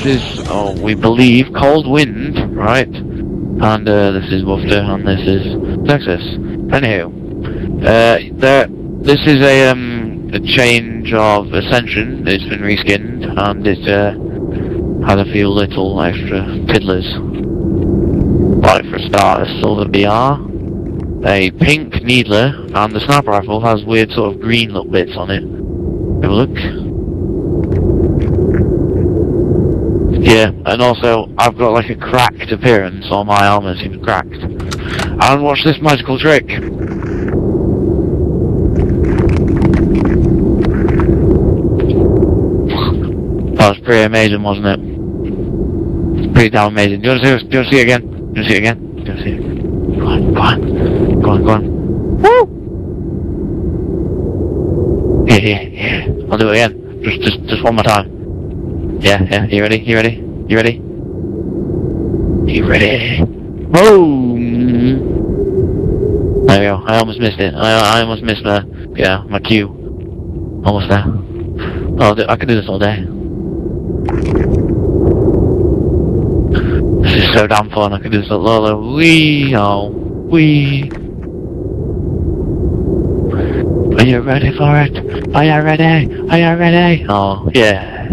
this is, we believe, Cold Wind, right? And this is Woofter, and this is Zexus. Anywho, this is a change of Ascension. It's been reskinned, and it has a few little extra piddlers. Like for a start, a silver BR, a pink needler, and the sniper rifle has weird sort of green little bits on it. Have a look. Yeah, and also I've got like a cracked appearance, or my armor seems cracked. And watch this magical trick. That was pretty amazing, wasn't it? Pretty damn amazing. Do you want to see it again? Do you want to see it again? Do you want to see it? Go on, go on. Go on, go on. Woo! Yeah. I'll do it again. Just one more time. Yeah. You ready? You ready? You ready? You ready? Boom! There we go. I almost missed it. I almost missed my cue. Almost there. Oh, I could do this all day. This is so damn fun. I could do this at Lola. Wee! Oh, wee! Are you ready for it? Are you ready? Are you ready? Oh, yeah.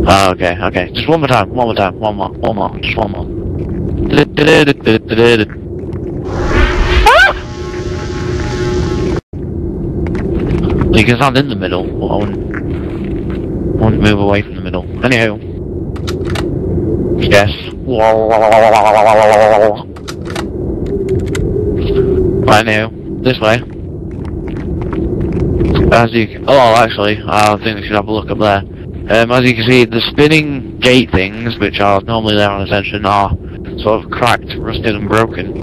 Oh, okay. Just one more time. One more. Just one more. You can stand in the middle. I wouldn't move away from the middle. Anywho. Yes. Right now, this way. As you, actually, I think we should have a look up there. As you can see, the spinning gate things, which are normally there on Ascension, are sort of cracked, rusted, and broken,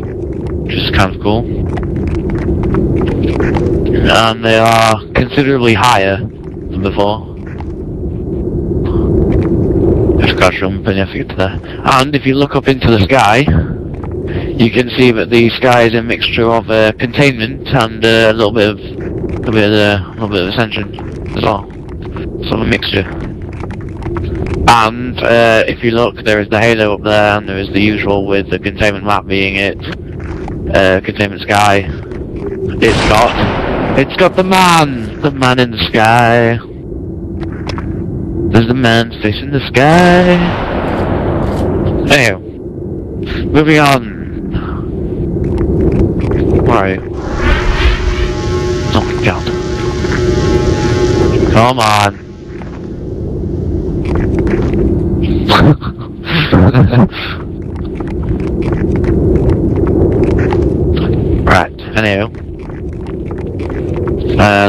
which is kind of cool. And they are considerably higher than before. Just got to jump and you have to get to there. And if you look up into the sky, you can see that the sky is a mixture of containment and a little bit of Ascension as well. Sort of a mixture. And if you look, there is the halo up there, and there is the usual with the containment map being it. Containment sky. It's got the man in the sky. There's the man facing the sky. Anyhow, moving on. Where are you? Oh my god. Come on. Right, anyhow.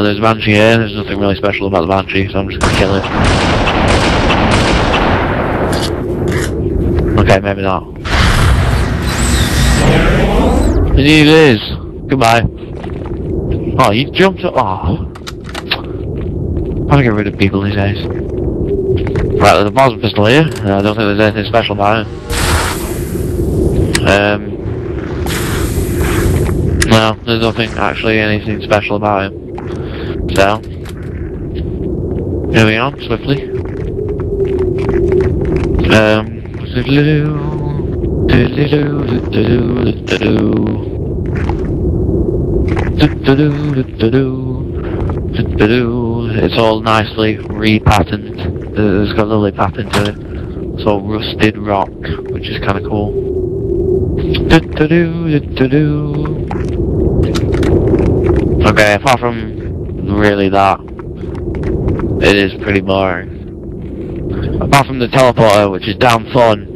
There's a Banshee here. There's nothing really special about the Banshee, so I'm just gonna kill it. Okay, maybe not. Indeed it is. Goodbye. Oh, you jumped up. Oh. How to get rid of people these days. Right, there's a plasma pistol here. I don't think there's anything special about it. No, there's nothing actually anything special about it. So, moving on swiftly. It's all nicely re-patterned. It's got a lovely pattern to it. It's all rusted rock, which is kind of cool. Okay, apart from really that, it is pretty boring. Apart from the teleporter, which is damn fun,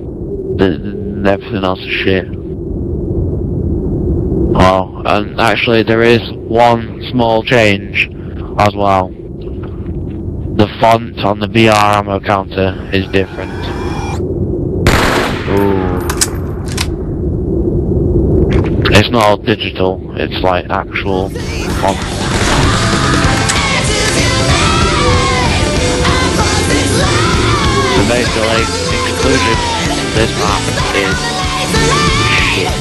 everything else is shit. Oh, and actually there is one small change as well. The font on the BR ammo counter is different. Ooh. It's not all digital, it's like actual font. So basically, in conclusion, this map is shit.